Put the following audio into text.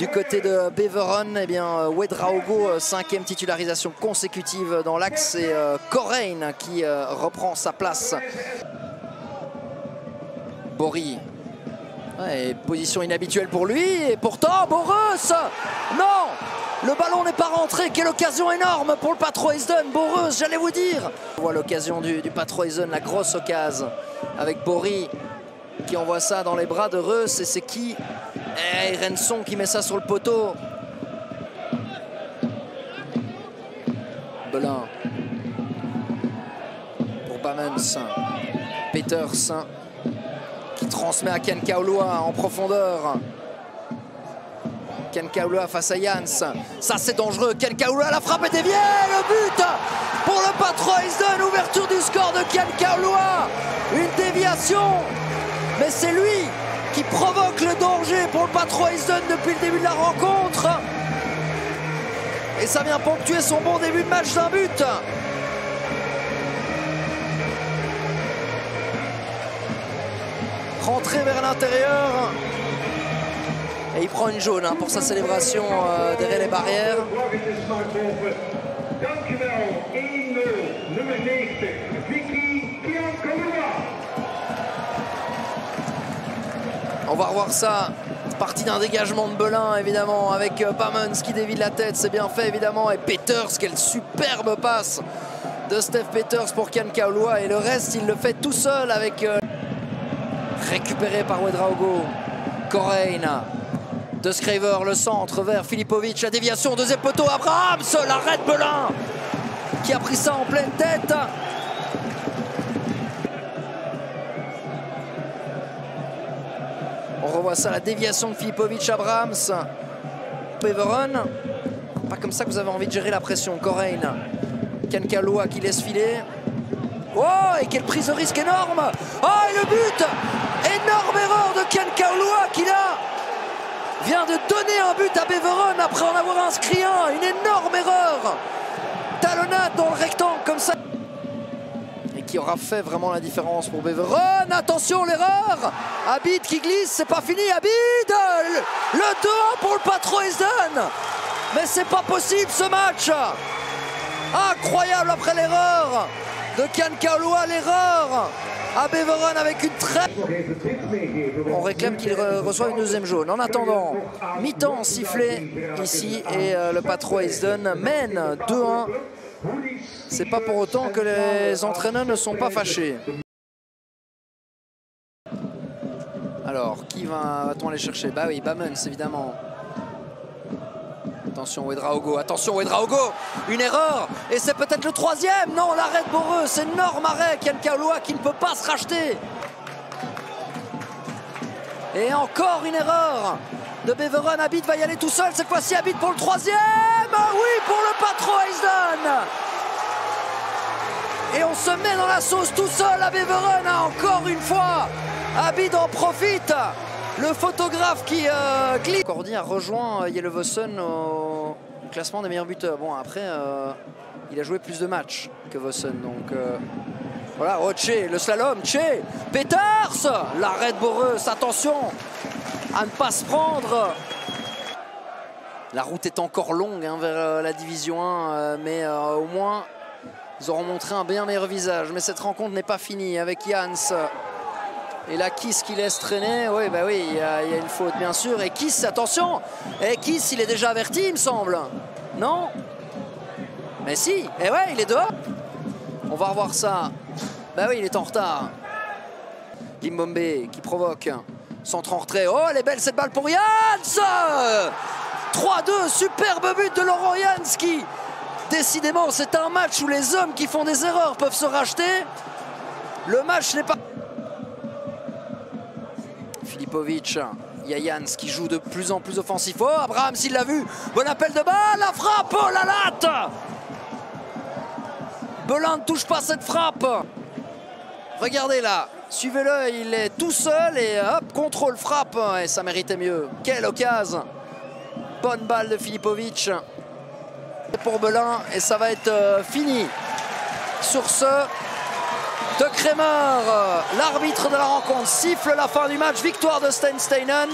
Du côté de Beveren, eh bien, Ouedraogo, 5e titularisation consécutive dans l'axe, et Correin qui reprend sa place. Bory. Ouais, position inhabituelle pour lui, et pourtant Boreus, non, le ballon n'est pas rentré. Quelle occasion énorme pour le Patroisden. Boreus, j'allais vous dire. On voit l'occasion du Patroisden, la grosse occasion avec Bory qui envoie ça dans les bras de Reus, et c'est qui? Renson qui met ça sur le poteau. Belin pour Bamens. Peters qui transmet à Ken Kaulua en profondeur. Ken Kaulua face à Jans. Ça c'est dangereux. Ken Kaulua, la frappe est déviée. Le but pour le Patroisden. Ouverture du score de Ken Kaulua. Une déviation. Mais c'est lui qui provoque le danger pour le Patroisden depuis le début de la rencontre. Et ça vient ponctuer son bon début de match d'un but. Rentré vers l'intérieur. Et il prend une jaune pour sa célébration derrière les barrières. On va revoir ça. Partie d'un dégagement de Belin, évidemment, avec Bamens qui dévie de la tête. C'est bien fait, évidemment. Et Peters, quelle superbe passe de Steph Peters pour Ken Kaulua. Et le reste, il le fait tout seul avec... récupéré par Ouedraogo. Correin. De Schreiber, le centre vers Filipovic. La déviation, deuxième poteau. Abrahams, l'arrêt de Belin qui a pris ça en pleine tête. On revoit ça, la déviation de Filipovic, Abrahams. Beveren. Pas comme ça que vous avez envie de gérer la pression. Correin. Ken Kaulua qui laisse filer. Oh, et quelle prise de risque énorme. Oh, et le but. Énorme erreur de Ken Kaulua qui là vient de donner un but à Beveren après en avoir inscrit un. Une énorme erreur. Talonnade dans le rectangle comme ça. Et qui aura fait vraiment la différence pour Beveren. Attention, l'erreur. Abid qui glisse, c'est pas fini. Abid, le 2-1 pour le Patroisden. Mais c'est pas possible ce match. Incroyable après l'erreur de Ken Kaulua, l'erreur à Beveren avec une très... On réclame qu'il reçoive une deuxième jaune. En attendant, mi-temps sifflé ici, et le Patroisden mène 2-1. C'est pas pour autant que les entraîneurs ne sont pas fâchés. Alors, qui va-t-on aller chercher? Bah oui, Bamens, évidemment. Attention Ouedraogo, attention Ouedraogo, une erreur, et c'est peut-être le troisième. Non, l'arrêt de Boreus, énorme arrêt, Ken Kaulua qui ne peut pas se racheter. Et encore une erreur de Beveren. Abid va y aller tout seul, cette fois-ci Abid pour le troisième. Oui, pour le Patroisden. Et on se met dans la sauce tout seul à Beveren, encore une fois. Abid en profite. Le photographe qui glisse. Cordy a rejoint Yelle-Vossen au classement des meilleurs buteurs. Bon, après, il a joué plus de matchs que Vossen. Donc, voilà, Che, le slalom, Che, Peters, l'arrêt de Boreus. Attention à ne pas se prendre. La route est encore longue vers la division 1, mais au moins, ils auront montré un bien meilleur visage. Mais cette rencontre n'est pas finie avec Jans. Et là, Kiss qui laisse traîner. Oui, bah oui, il y a une faute, bien sûr. Et Kiss, attention. Et Kiss, il est déjà averti, il me semble. Non? Mais si. Et ouais, il est dehors. On va revoir ça. Bah oui, il est en retard. Limbombe qui provoque. Centre en retrait. Oh, elle est belle cette balle pour Jans. 3-2, superbe but de Laurent Jans qui, décidément, c'est un match où les hommes qui font des erreurs peuvent se racheter. Le match n'est pas... Filipovic, il y a Jans qui joue de plus en plus offensif. Oh, Abrahams, il l'a vu. Bon appel de balle, la frappe, oh la latte. Belin ne touche pas cette frappe. Regardez là, suivez-le, il est tout seul et hop, contrôle, frappe. Et ça méritait mieux. Quelle occasion. Bonne balle de Filipovic pour Belin et ça va être fini. Sur ce... de Kremer, l'arbitre de la rencontre, siffle la fin du match. Victoire de Sten Steinen.